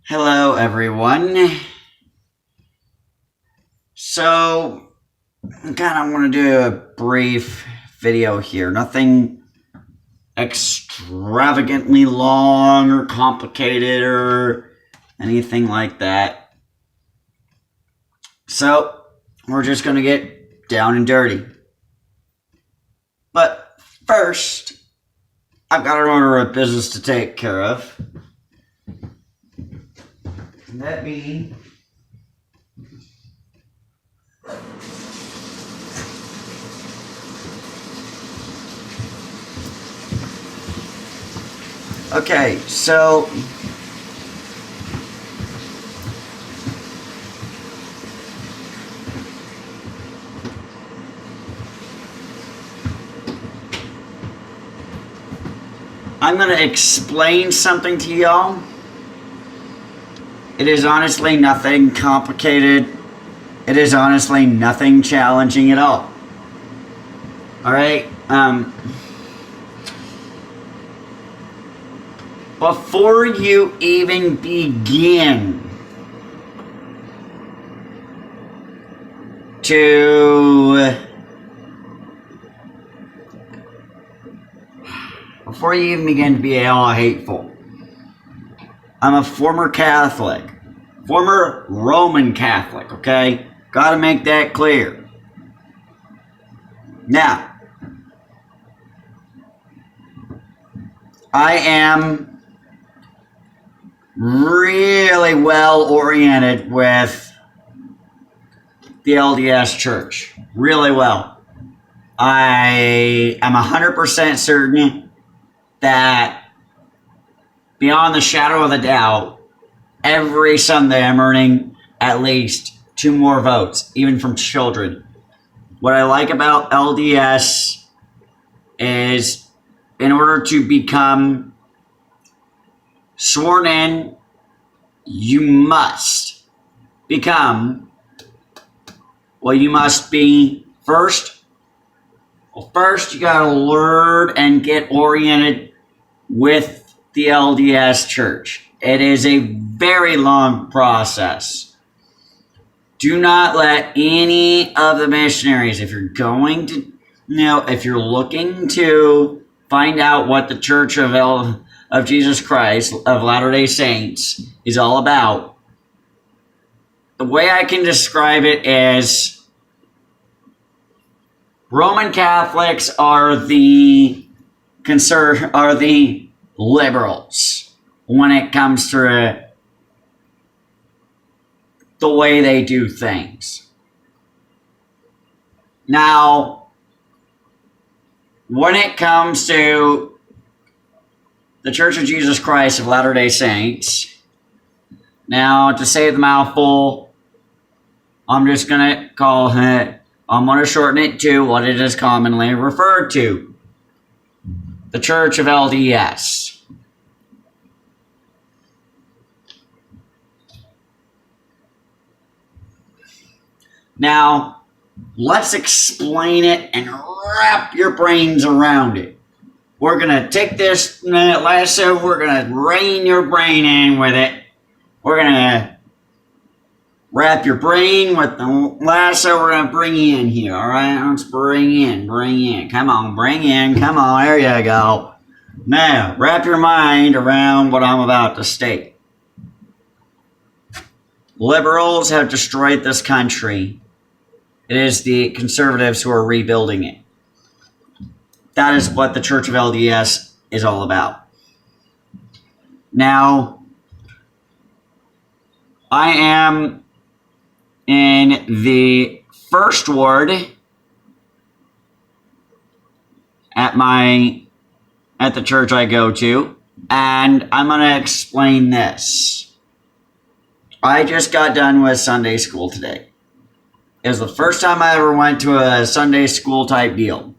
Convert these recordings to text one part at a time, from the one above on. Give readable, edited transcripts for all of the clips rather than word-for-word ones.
Hello, everyone. So, I kind of want to do a brief video here. Nothing extravagantly long or complicated or anything like that. So, we're just going to get down and dirty. But first, I've got an order of business to take care of. And that being okay, so I'm going to explain something to y'all. It is honestly nothing complicated. It is honestly nothing challenging at all. Alright? Before you even begin to be all hateful, I'm a former Catholic. Former Roman Catholic, okay? Gotta make that clear. Now, I am really well oriented with the LDS Church. Really well. I am 100% certain that beyond the shadow of a doubt, every Sunday I'm earning at least 2 more votes, even from children. What I like about LDS is in order to become sworn in, you must become, you must be first you gotta learn and get oriented with the LDS Church. It is a very long process. Do not let any of the missionaries, if you're going to, if you're looking to find out what the Church of Jesus Christ of Latter-day Saints is all about, the way I can describe it is Roman Catholics are the liberals when it comes to the way they do things. Now, when it comes to the Church of Jesus Christ of Latter-day Saints, now to say the mouthful, I'm going to shorten it to what it is commonly referred to. The Church of LDS. Now, let's explain it and wrap your brains around it. We're going to take this lasso, we're going to rein your brain in with it. We're going to wrap your brain with the lasso, we're going to bring you in here, alright? Let's bring in. Come on, bring in, come on, there you go. Now, wrap your mind around what I'm about to state. Liberals have destroyed this country. It is the conservatives who are rebuilding it. That is what the Church of LDS is all about. Now, I am in the first ward at the church I go to, and I'm going to explain this. I just got done with Sunday school today. It was the first time I ever went to a Sunday school type deal.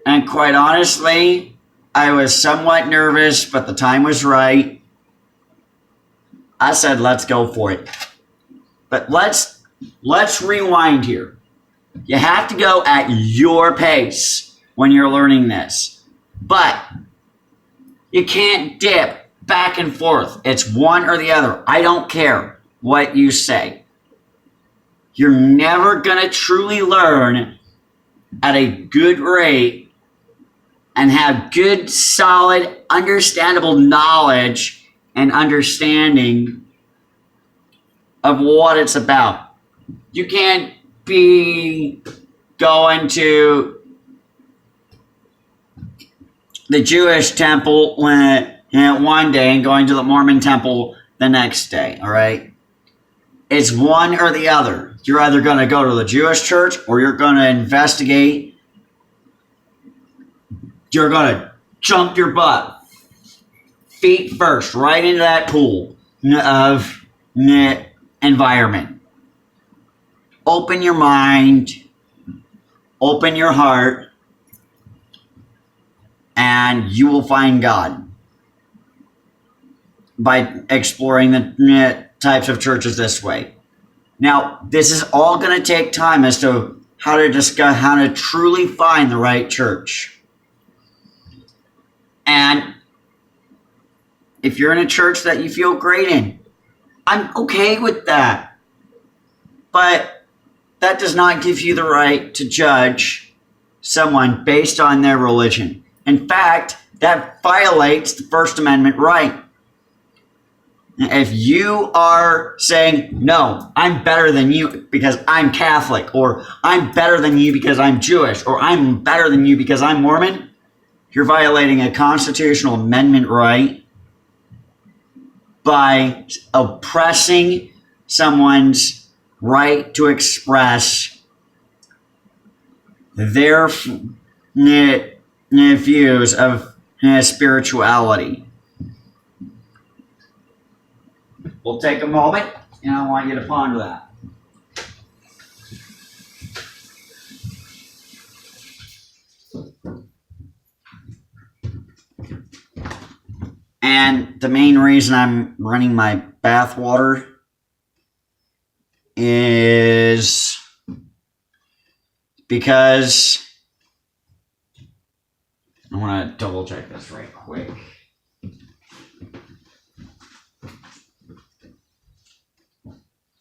And quite honestly, I was somewhat nervous, but the time was right. I said, let's go for it. But let's rewind here. You have to go at your pace when you're learning this. But you can't dip back and forth. It's one or the other. I don't care what you say. You're never going to truly learn at a good rate and have good, solid, understandable knowledge and understanding of what it's about. You can't be going to the Jewish temple one day and going to the Mormon temple the next day, all right? It's one or the other. You're either going to go to the Jewish church or you're going to investigate. You're going to jump your butt, feet first, right into that pool of environment. Open your mind, open your heart, and you will find God by exploring the types of churches this way. Now, this is all going to take time as to how to discuss how to truly find the right church. And if you're in a church that you feel great in, I'm okay with that. But that does not give you the right to judge someone based on their religion. In fact, that violates the First Amendment right. If you are saying, no, I'm better than you because I'm Catholic, or I'm better than you because I'm Jewish, or I'm better than you because I'm Mormon, you're violating a constitutional amendment right by oppressing someone's right to express their views of spirituality. We'll take a moment, and I want you to ponder that. And the main reason I'm running my bath water is because I want to double check this right quick.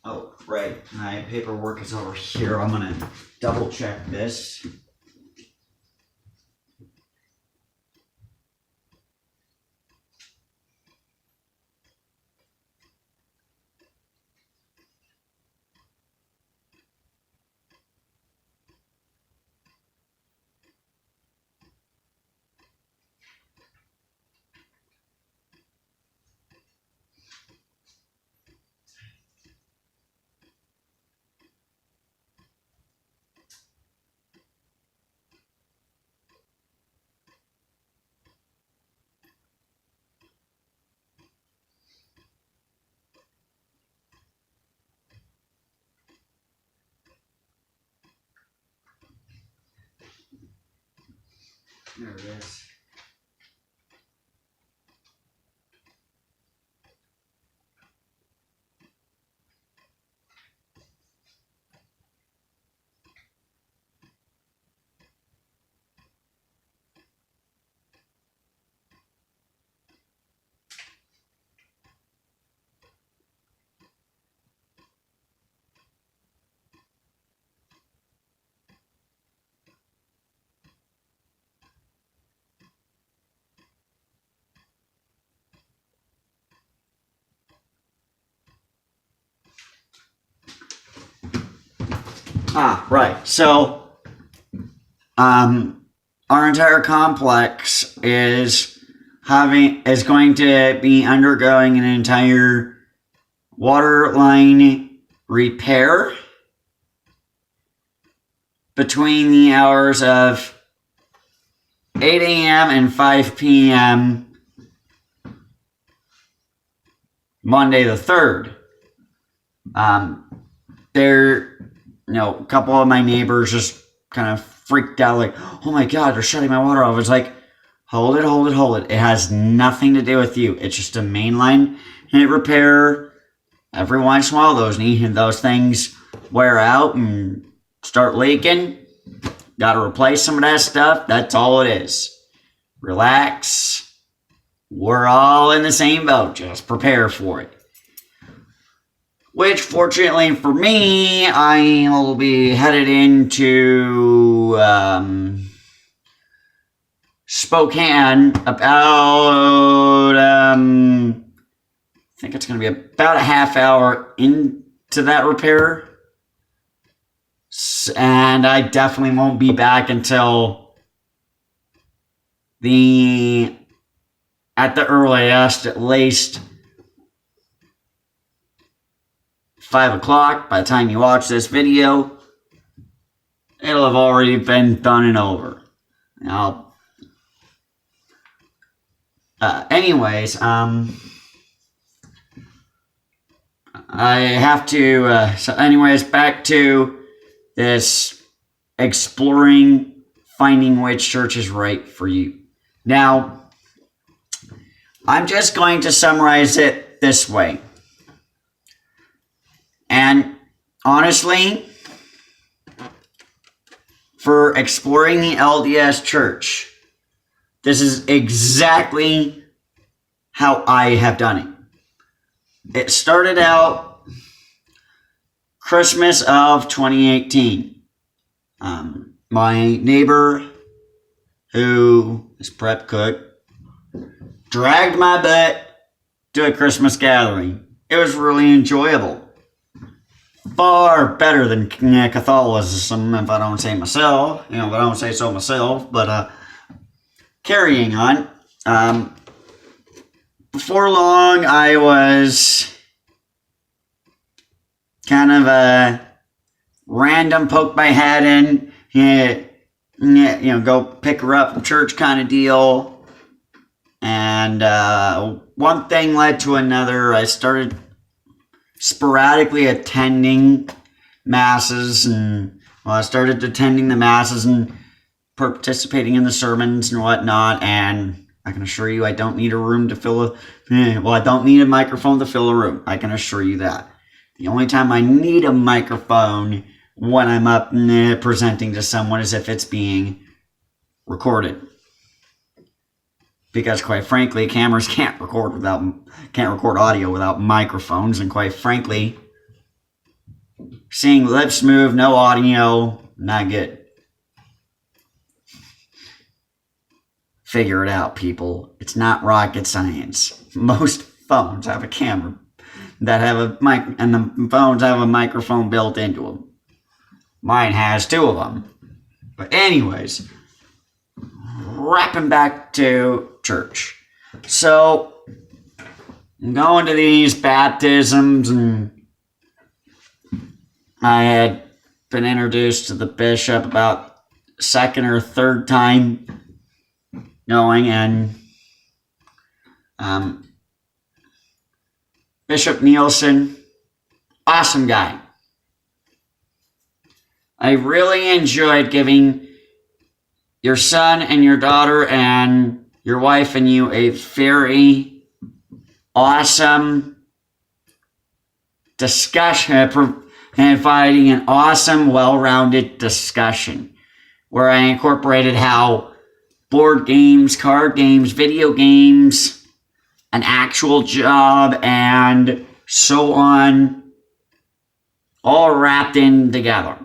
Oh, right. My paperwork is over here. I'm going to double check this. There it is. Right. So, our entire complex is going to be undergoing an entire water line repair between the hours of 8 a.m. and 5 p.m. Monday the 3rd. A couple of my neighbors just kind of freaked out, like, oh my God, they're shutting my water off. It's like, hold it. It has nothing to do with you. It's just a mainline repair. Every once in a while, those things wear out and start leaking. Got to replace some of that stuff. That's all it is. Relax. we're all in the same boat. Just prepare for it. Which, fortunately for me, I will be headed into Spokane about, I think it's going to be about a half hour into that repair. And I definitely won't be back until at the earliest, at least 5 o'clock. By the time you watch this video, it'll have already been done and over. Now, anyways, I have to, so anyways, back to this exploring, finding which church is right for you. Now, I'm just going to summarize it this way. And honestly, for exploring the LDS church, this is exactly how I have done it. It started out Christmas of 2018. My neighbor, who is prep cook, dragged my butt to a Christmas gathering. It was really enjoyable. Far better than Catholicism, if I don't say myself. If I don't say so myself. But carrying on. Before long, I was kind of a random poke my head in, go pick her up from church kind of deal. And one thing led to another. I started sporadically attending masses, and I started attending the masses and participating in the sermons and whatnot. And I can assure you, I don't need a room to fill I don't need a microphone to fill a room. I can assure you that. The only time I need a microphone when I'm up presenting to someone is if it's being recorded. Because quite frankly, cameras can't record audio without microphones, and quite frankly, seeing lips move, no audio, not good. Figure it out, people. It's not rocket science. Most phones have a camera that have a mic, and the phones have a microphone built into them. Mine has 2 of them. But anyways, wrapping back to church. So, I'm going to these baptisms, and I had been introduced to the bishop about second or third time going, and Bishop Nielsen, awesome guy. I really enjoyed giving your son and your daughter and your wife and you a very awesome discussion, providing an awesome, well-rounded discussion where I incorporated how board games, card games, video games, an actual job, and so on, all wrapped in together.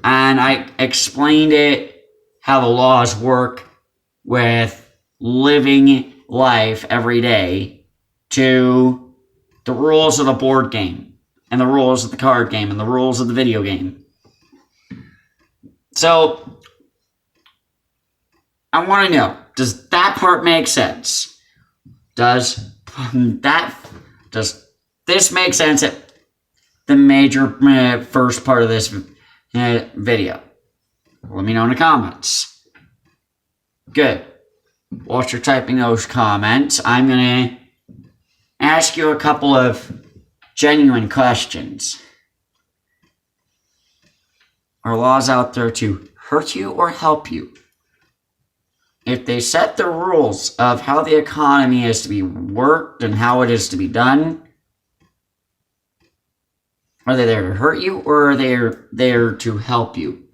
And I explained how the laws work with living life every day to the rules of the board game and the rules of the card game and the rules of the video game. So, I want to know, does that part make sense? Does this make sense at the major first part of this video? Let me know in the comments. Good. Whilst you're typing those comments, I'm going to ask you a couple of genuine questions. Are laws out there to hurt you or help you? If they set the rules of how the economy is to be worked and how it is to be done, are they there to hurt you or are they there to help you?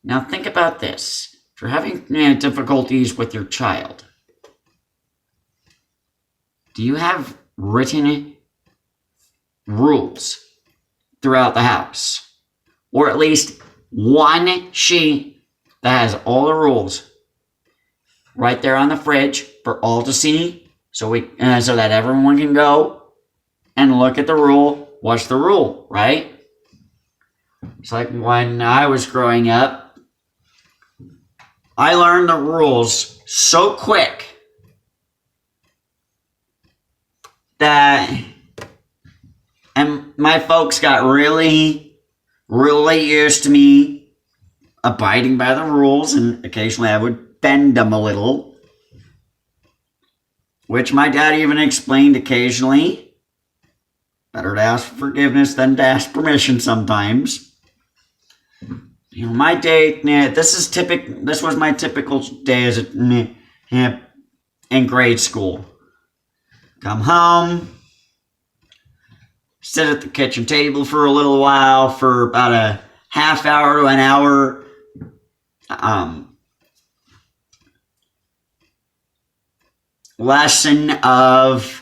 Now think about this. If you're having difficulties with your child, do you have written rules throughout the house? Or at least one sheet that has all the rules right there on the fridge for all to see, so that everyone can go and look at the rule. What's the rule, right? It's like when I was growing up, I learned the rules so quick that, and my folks got really, really used to me abiding by the rules, and occasionally I would bend them a little, which my dad even explained occasionally. Better to ask for forgiveness than to ask permission sometimes. You know, my day, this was my typical day as in grade school. Come home, sit at the kitchen table for a little while, for about a half hour to an hour. Lesson of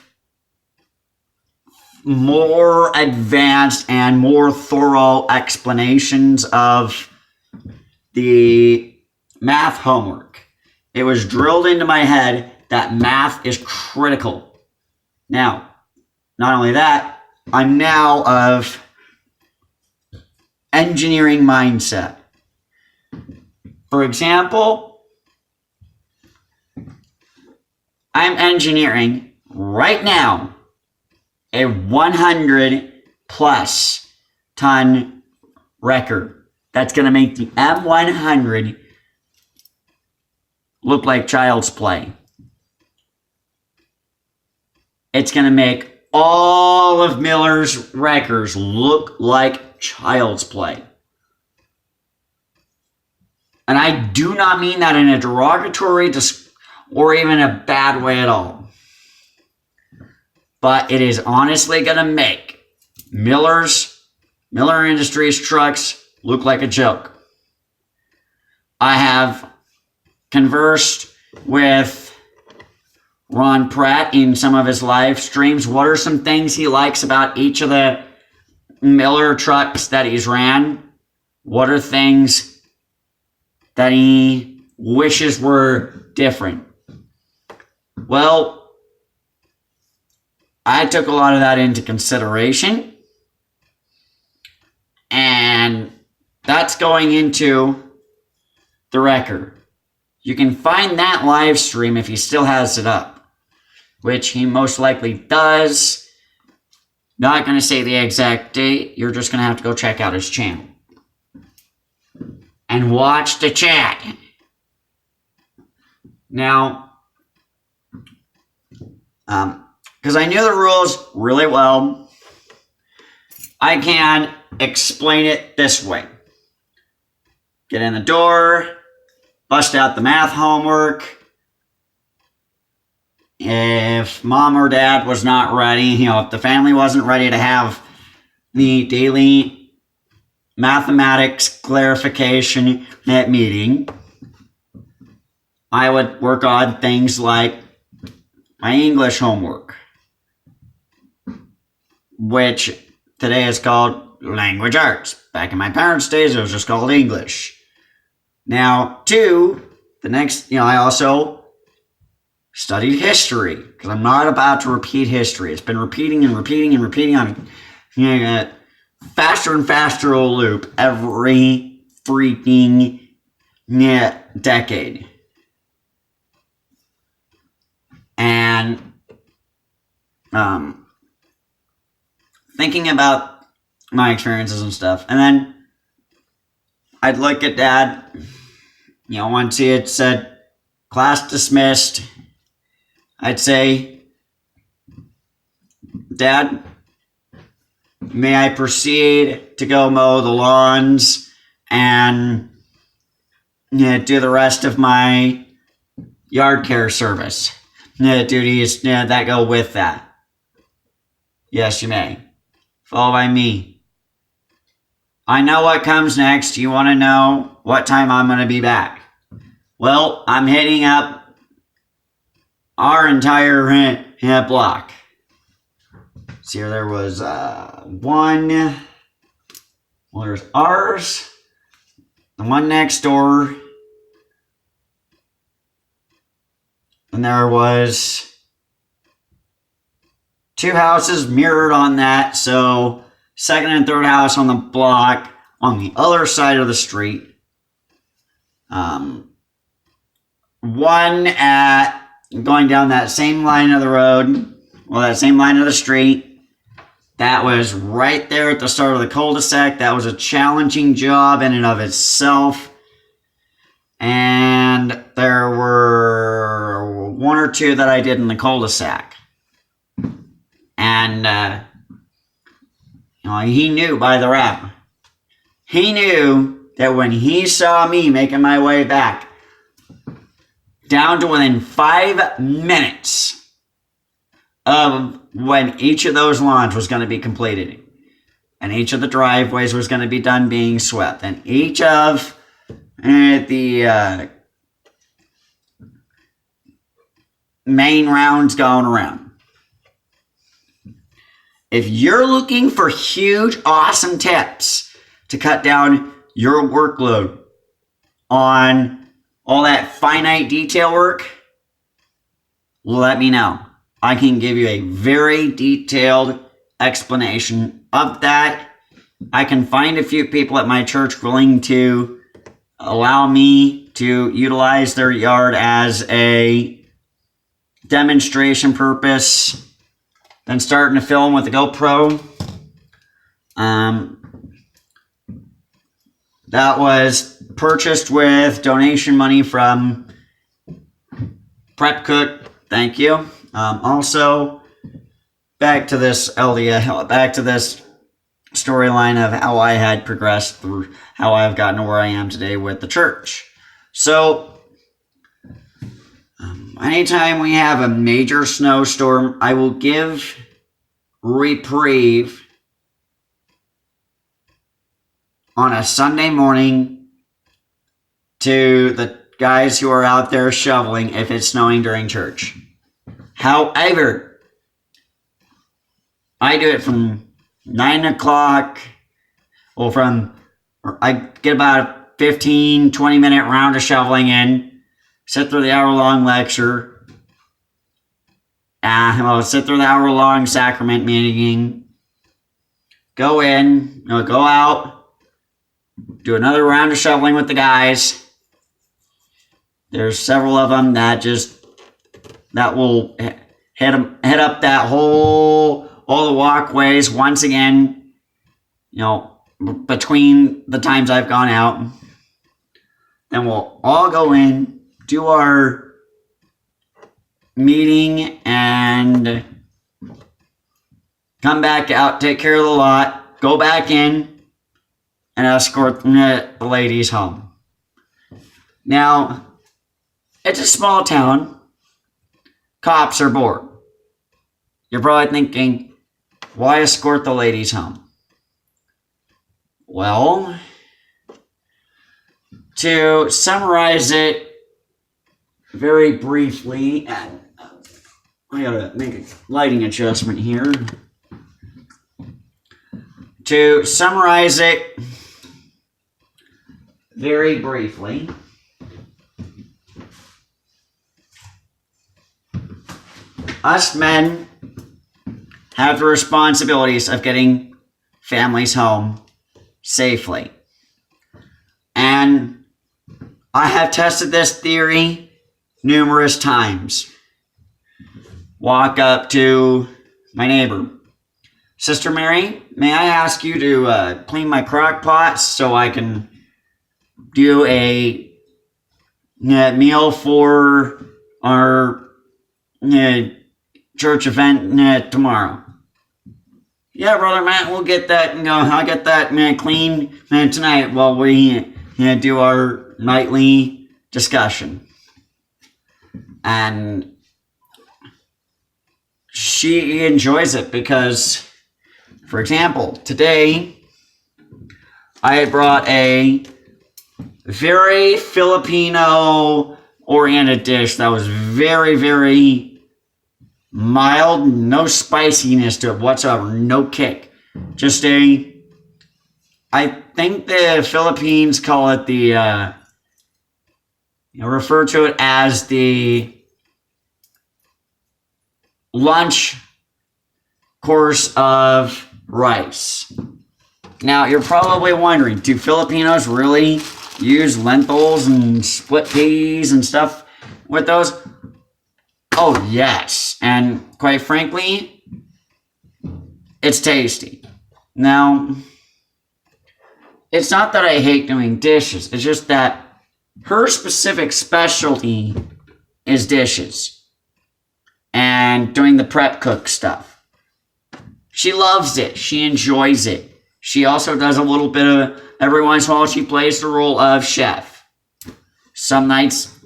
more advanced and more thorough explanations of the math homework. It was drilled into my head that math is critical. Now, not only that, I'm now of engineering mindset. For example, I'm engineering right now a 100 plus ton wrecker that's going to make the M100 look like child's play. It's going to make all of Miller's wreckers look like child's play. And I do not mean that in a derogatory or even a bad way at all. But it is honestly going to make Miller Industries trucks look like a joke. I have conversed with Ron Pratt in some of his live streams. What are some things he likes about each of the Miller trucks that he's ran? What are things that he wishes were different? Well, I took a lot of that into consideration, and that's going into the wrecker. You can find that live stream if he still has it up, which he most likely does. Not going to say the exact date. You're just going to have to go check out his channel and watch the chat. Now, because I knew the rules really well, I can explain it this way. Get in the door, bust out the math homework. If mom or dad was not ready, if the family wasn't ready to have the daily mathematics clarification at meeting, I would work on things like my English homework, which today is called language arts. Back in my parents' days, it was just called English. Now, I also studied history, because I'm not about to repeat history. It's been repeating and repeating and repeating on a faster and faster loop every freaking decade. And thinking about my experiences and stuff. And then I'd look at Dad, once he had said, class dismissed, I'd say, Dad, may I proceed to go mow the lawns and do the rest of my yard care service duties that go with that? Yes, you may. Followed by me. I know what comes next. You want to know what time I'm going to be back? Well, I'm hitting up our entire block. See, there was one. Well, there's ours, the one next door, and there was 2 houses mirrored on that. So second and third house on the block on the other side of the street. One at going down that same line of the road, well, that same line of the street. That was right there at the start of the cul-de-sac. That was a challenging job in and of itself. And there were 1 or 2 that I did in the cul-de-sac. And, he knew by the rap. He knew that when he saw me making my way back, down to within 5 minutes of when each of those lawns was going to be completed, and each of the driveways was going to be done being swept, and each of the main rounds going around. If you're looking for huge, awesome tips to cut down your workload on all that finite detail work, let me know. I can give you a very detailed explanation of that. I can find a few people at my church willing to allow me to utilize their yard as a demonstration purpose. Then starting to film with the GoPro. That was purchased with donation money from Prep Cook. Thank you. Also, back to this LDS, back to this storyline of how I had progressed through how I've gotten to where I am today with the church. So, anytime we have a major snowstorm, I will give reprieve on a Sunday morning to the guys who are out there shoveling if it's snowing during church. However, I do it from 9 o'clock, I get about a 15, 20-minute round of shoveling in, sit through the hour-long lecture, sit through the hour-long sacrament meeting, go in, go out, do another round of shoveling with the guys. There's several of them that will head up all the walkways once again, between the times I've gone out. Then we'll all go in, do our meeting, and come back out, take care of the lot, go back in, and escort the ladies home. Now, it's a small town. Cops are bored. You're probably thinking, why escort the ladies home? Well, to summarize it very briefly, and I gotta make a lighting adjustment here. To summarize it very briefly, us men have the responsibilities of getting families home safely. And I have tested this theory numerous times. Walk up to my neighbor. Sister Mary, may I ask you to clean my crock pots so I can do a meal for our church event tomorrow? Yeah, Brother Matt, we'll get that, I'll get that clean tonight while we do our nightly discussion. And she enjoys it because, for example, today I brought a very Filipino-oriented dish that was very, very mild, no spiciness to it whatsoever, no kick. Just I think the Philippines call it refer to it as the lunch course of rice. Now, you're probably wondering, do Filipinos really use lentils and split peas and stuff with those? Oh, yes. And quite frankly, it's tasty. Now, it's not that I hate doing dishes. It's just that her specific specialty is dishes and doing the prep cook stuff. She loves it. She enjoys it. She also does a little bit of, every once in a while, she plays the role of chef. Some nights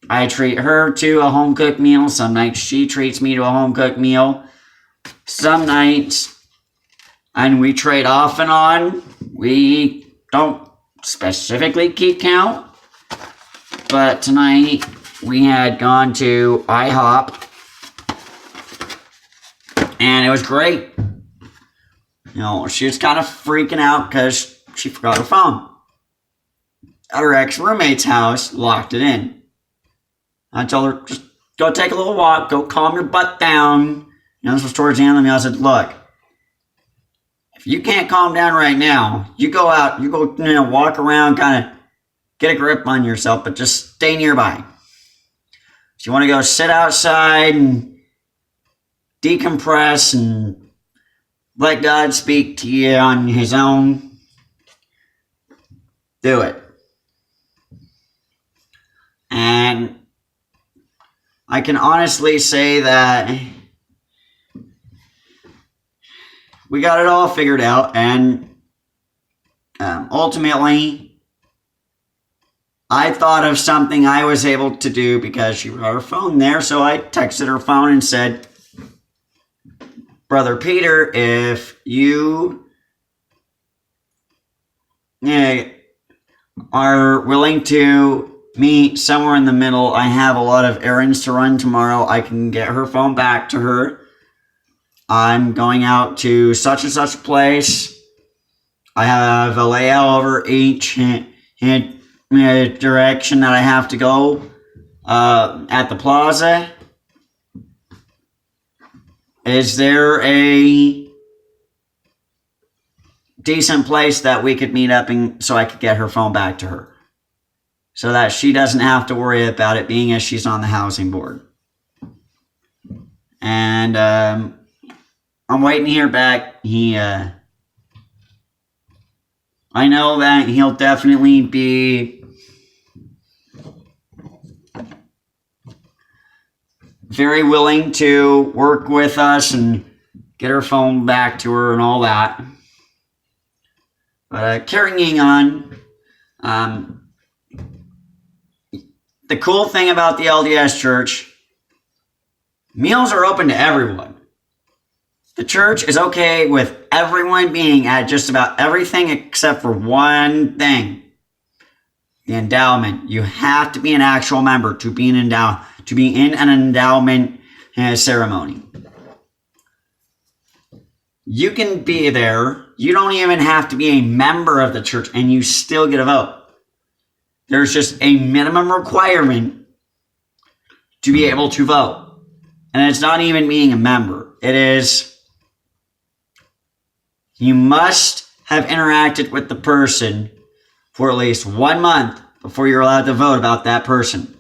I treat her to a home-cooked meal. Some nights she treats me to a home-cooked meal. Some nights, and we trade off and on. We don't specifically keep count. But tonight, we had gone to IHOP. And it was great. She was kind of freaking out because she forgot her phone at her ex-roommate's house, locked it in. I told her, just go take a little walk, go calm your butt down. This was towards the end of the meal. I said, look, if you can't calm down right now, you go out, you go, walk around, kind of get a grip on yourself, but just stay nearby. If you want to go sit outside and decompress and let God speak to you on his own, do it. And I can honestly say that we got it all figured out, and ultimately, I thought of something I was able to do because she brought her phone there, so I texted her phone and said, Brother Peter, if you are willing to meet somewhere in the middle, I have a lot of errands to run tomorrow. I can get her phone back to her. I'm going out to such and such a place. I have a layout over each direction that I have to go at the plaza. Is there a decent place that we could meet up in so I could get her phone back to her? So that she doesn't have to worry about it, being as she's on the housing board. And I'm waiting to hear back. I know that he'll definitely be very willing to work with us and get her phone back to her and all that. But carrying on, the cool thing about the LDS church, meals are open to everyone. The church is okay with everyone being at just about everything except for one thing. The endowment. You have to be an actual member to be in an endowment ceremony. You can be there. You don't even have to be a member of the church, and you still get a vote. There's just a minimum requirement to be able to vote. And it's not even being a member. It is, you must have interacted with the person for at least 1 month before you're allowed to vote about that person.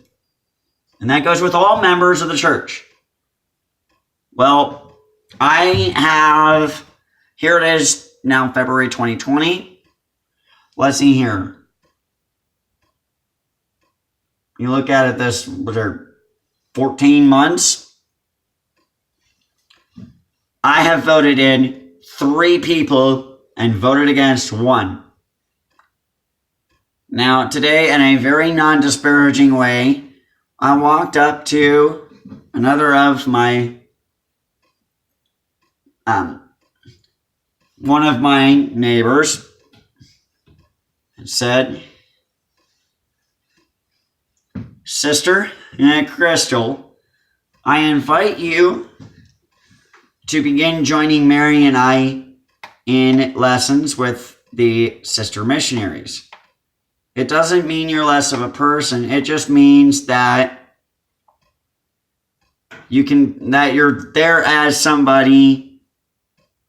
And that goes with all members of the church. Well, here it is now, February 2020. Let's see here. You look at it, this was 14 months. I have voted in 3 people and voted against 1. Now, today, in a very non-disparaging way, I walked up to another of my, one of my neighbors and said, Sister Crystal, I invite you to begin joining Mary and I in lessons with the sister missionaries. It doesn't mean you're less of a person. It just means that you're there as somebody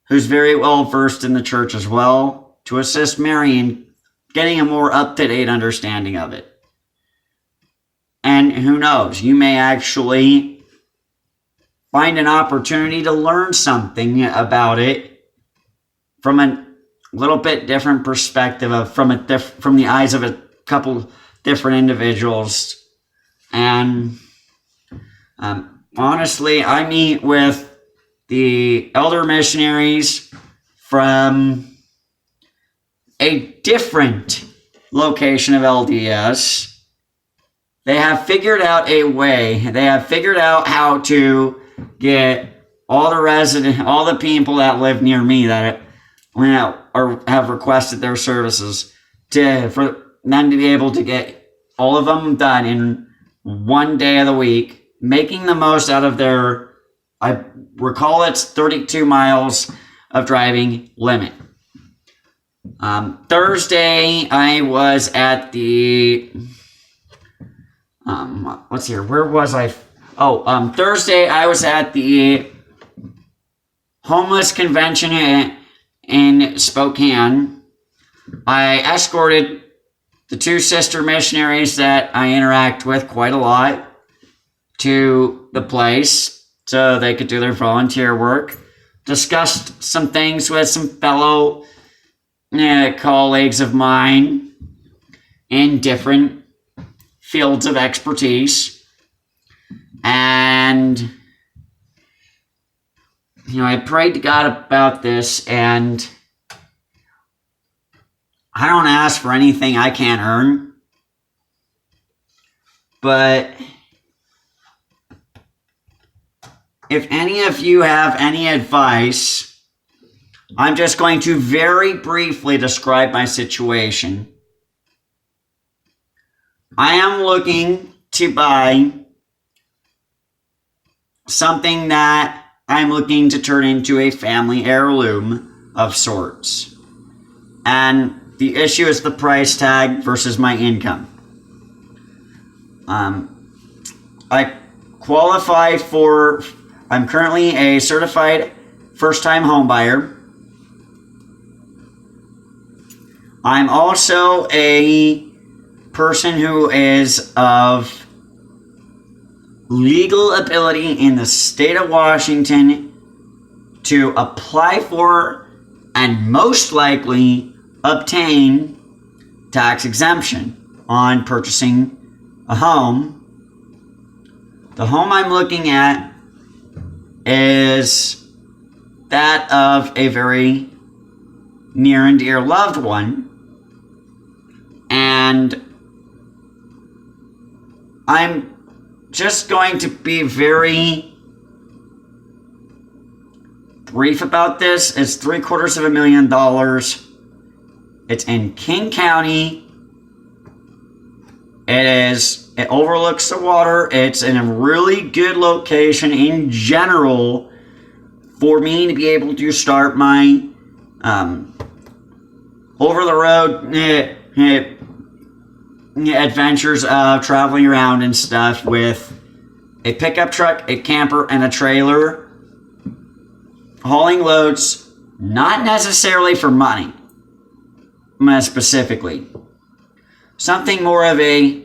who's very well versed in the church as well, to assist Mary in getting a more up-to-date understanding of it. And who knows, you may actually find an opportunity to learn something about it from a little bit different perspective, from the eyes of a couple different individuals. And honestly, I meet with the elder missionaries from a different location of LDS. They have figured out a way. They have figured out how to get all the people that live near me that have requested their services for them to be able to get all of them done in one day of the week, making the most out of their, I recall it's 32 miles of driving limit. Thursday, I was at the, where was I? Thursday, I was at the homeless convention in Spokane. I escorted the two sister missionaries that I interact with quite a lot to the place so they could do their volunteer work. Discussed some things with some fellow colleagues of mine in different fields of expertise. And, I prayed to God about this, and I don't ask for anything I can't earn. But if any of you have any advice, I'm just going to very briefly describe my situation. I am looking to buy something that I'm looking to turn into a family heirloom of sorts. And the issue is the price tag versus my income. I qualify for, I'm currently a certified first-time home buyer. I'm also a person who is of legal ability in the state of Washington to apply for and most likely obtain tax exemption on purchasing a home. The home I'm looking at is that of a very near and dear loved one, and I'm just going to be very brief about this. It's $750,000. It's in King County. It overlooks the water. It's in a really good location in general for me to be able to start my over-the-road adventures of traveling around and stuff with a pickup truck, a camper, and a trailer, hauling loads, not necessarily for money, specifically. Something more of a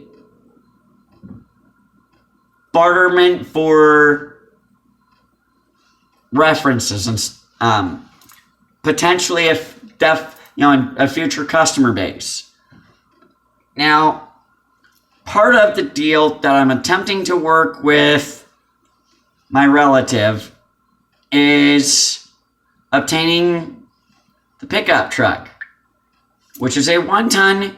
barterment for references and potentially a future customer base. Now, part of the deal that I'm attempting to work with my relative is obtaining the pickup truck, which is a 1-ton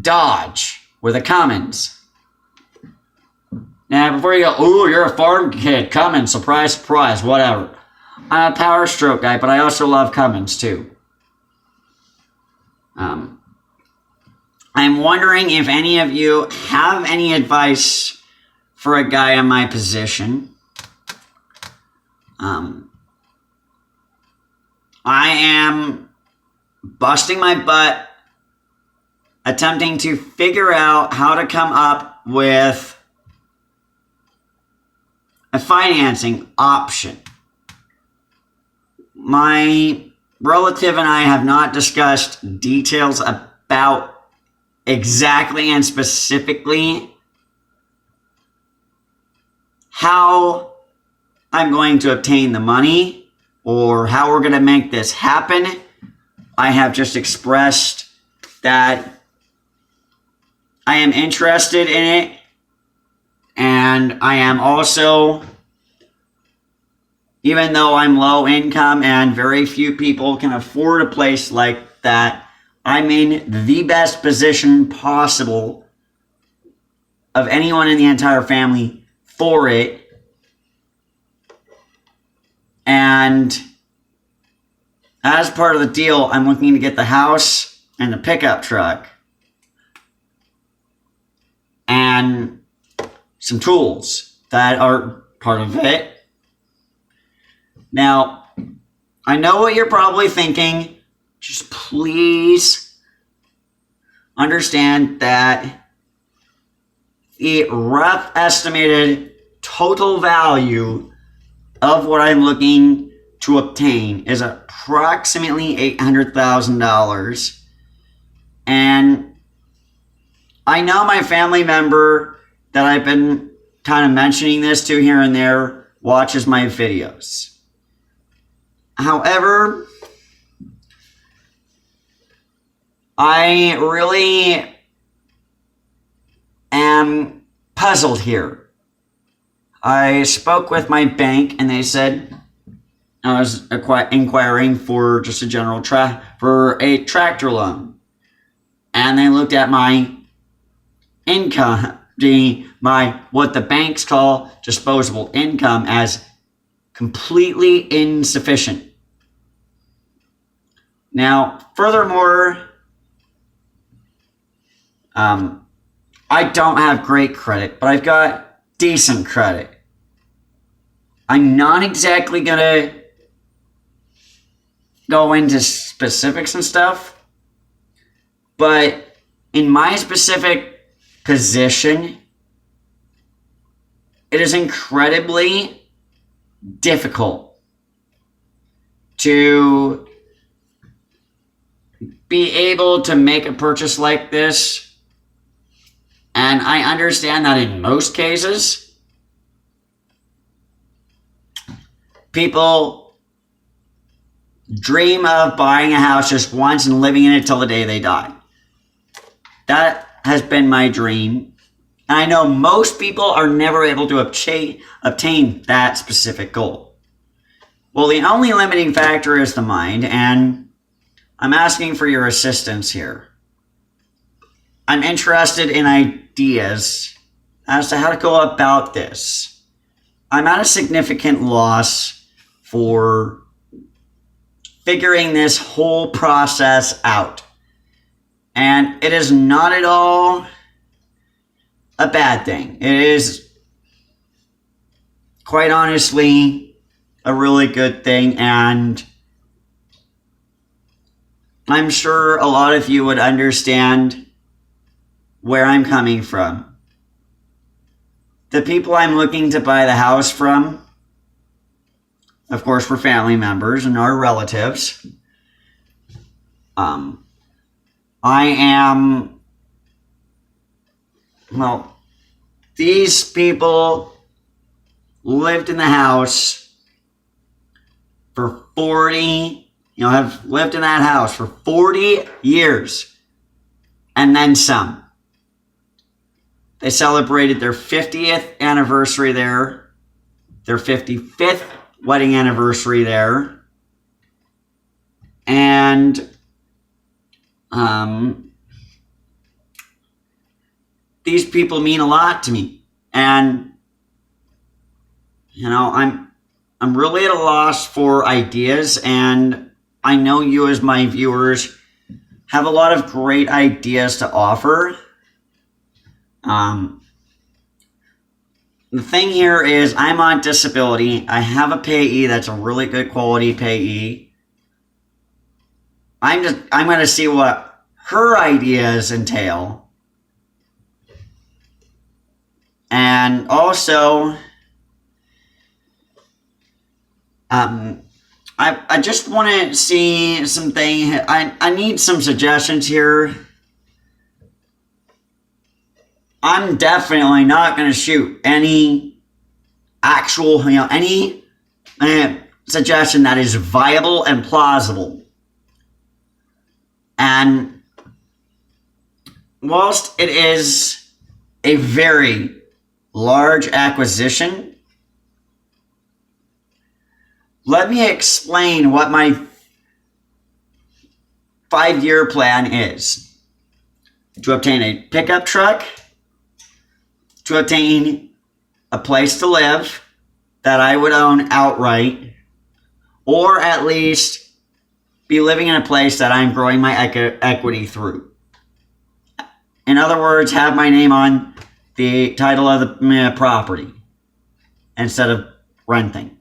Dodge with a Cummins. Now, before you go, ooh, you're a farm kid, Cummins, surprise, surprise, whatever. I'm a Power Stroke guy, but I also love Cummins too. I'm wondering if any of you have any advice for a guy in my position. I am busting my butt attempting to figure out how to come up with a financing option. My relative and I have not discussed details about exactly and specifically how I'm going to obtain the money or how we're going to make this happen. I have just expressed that I am interested in it, and I am also, even though I'm low income and very few people can afford a place like that, I'm in the best position possible of anyone in the entire family for it. And as part of the deal, I'm looking to get the house and the pickup truck and some tools that are part of it. Now, I know what you're probably thinking. Just please understand that the rough estimated total value of what I'm looking to obtain is approximately $800,000. And I know my family member that I've been kind of mentioning this to here and there watches my videos. However, I really am puzzled here. I spoke with my bank and they said I was inquiring for just a general for a tractor loan. And they looked at my income, what the banks call disposable income, as completely insufficient. Now, furthermore, I don't have great credit, but I've got decent credit. I'm not exactly gonna go into specifics and stuff, but in my specific position, it is incredibly difficult to be able to make a purchase like this. And I understand that in most cases, people dream of buying a house just once and living in it till the day they die. That has been my dream. And I know most people are never able to obtain that specific goal. Well, the only limiting factor is the mind, and I'm asking for your assistance here. I'm interested in ideas as to how to go about this. I'm at a significant loss for figuring this whole process out. And it is not at all a bad thing. It is, quite honestly, a really good thing, and I'm sure a lot of you would understand where I'm coming from. The people I'm looking to buy the house from, of course, were family members and our relatives. These people lived in the house for 40, have lived in that house for 40 years and then some. They celebrated their 50th anniversary there, their 55th wedding anniversary there, and these people mean a lot to me. And I'm really at a loss for ideas, and I know you as my viewers have a lot of great ideas to offer. the thing here is I'm on disability. I have a payee that's a really good quality payee. I'm going to see what her ideas entail. And also, I just want to see something. I need some suggestions here. I'm definitely not going to shoot any actual, any suggestion that is viable and plausible. And whilst it is a very large acquisition, let me explain what my 5-year plan is. To obtain a pickup truck, to obtain a place to live that I would own outright, or at least be living in a place that I'm growing my equity through. In other words, have my name on the title of the property instead of renting.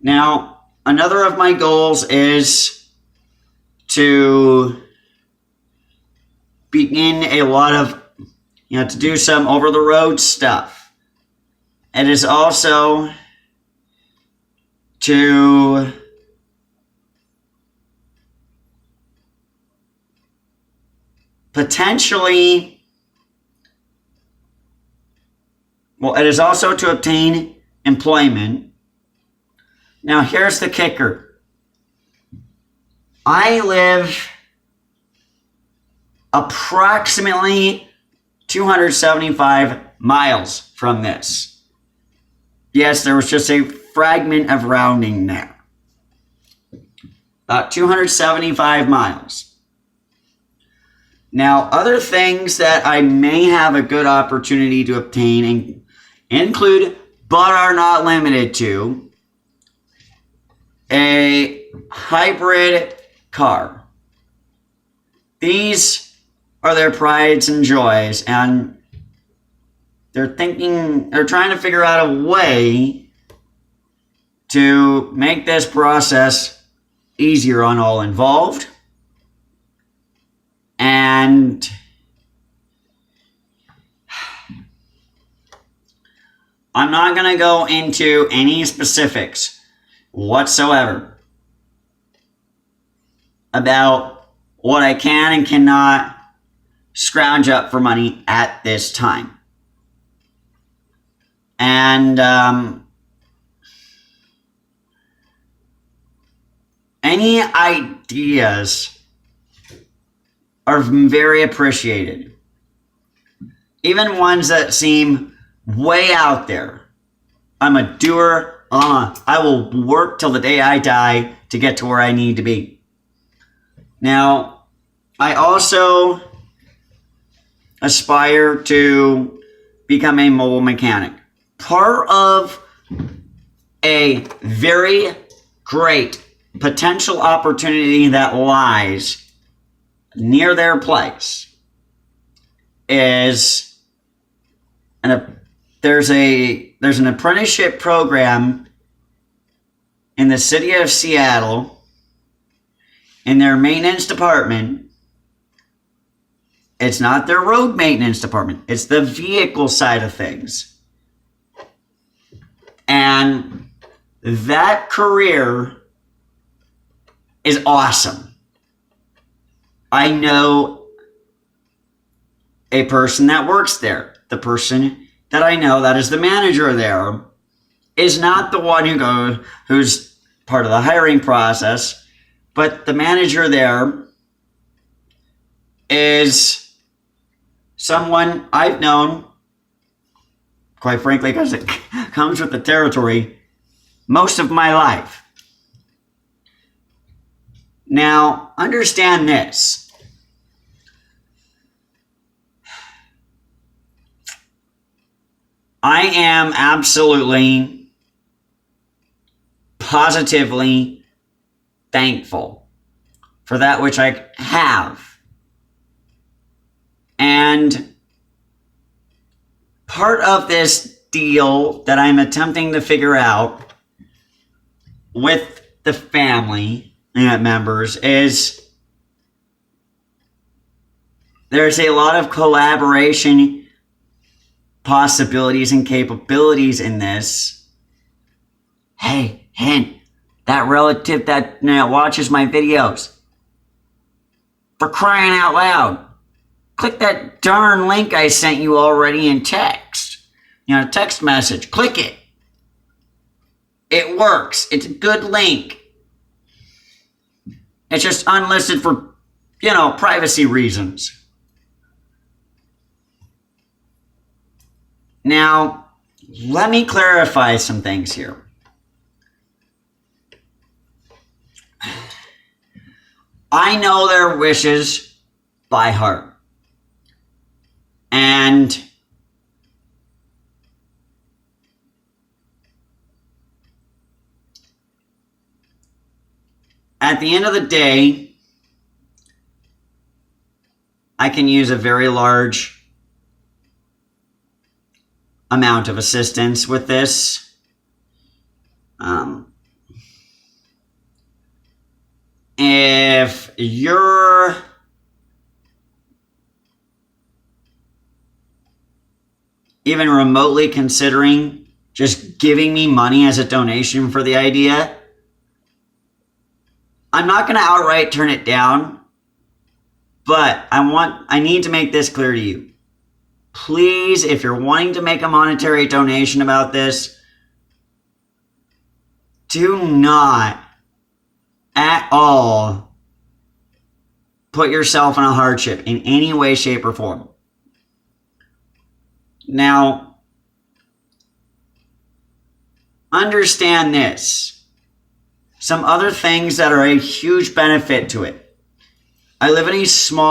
Now, another of my goals is to begin a lot of, to do some over-the-road stuff. It is also to potentially, it is also to obtain employment. Now, here's the kicker. I live approximately 275 miles from this. Yes, there was just a fragment of rounding there. About 275 miles. Now, other things that I may have a good opportunity to obtain include, but are not limited to, a hybrid car. These are their prides and joys, and they're trying to figure out a way to make this process easier on all involved. And I'm not going to go into any specifics whatsoever about what I can and cannot scrounge up for money at this time. And any ideas are very appreciated. Even ones that seem way out there. I'm a doer. I will work till the day I die to get to where I need to be. Now, I also aspire to become a mobile mechanic. Part of a very great potential opportunity that lies near their place is there's an apprenticeship program in the city of Seattle in their maintenance department. It's not their road maintenance department. It's the vehicle side of things. And that career is awesome. I know a person that works there. The person that I know that is the manager there is not the one who's part of the hiring process, but the manager there is someone I've known, quite frankly, because it comes with the territory, most of my life. Now, understand this. I am absolutely, positively thankful for that which I have. And part of this deal that I'm attempting to figure out with the family members is there's a lot of collaboration possibilities and capabilities in this. Hey, hint, that relative that watches my videos, for crying out loud, click that darn link I sent you already in text. Text message. Click it. It works. It's a good link. It's just unlisted for, privacy reasons. Now, let me clarify some things here. I know their wishes by heart. And at the end of the day, I can use a very large amount of assistance with this. If you're even remotely considering just giving me money as a donation for the idea, I'm not going to outright turn it down, but I need to make this clear to you. Please, if you're wanting to make a monetary donation about this, do not at all put yourself in a hardship in any way, shape, or form. Now, understand this. Some other things that are a huge benefit to it. I live in a small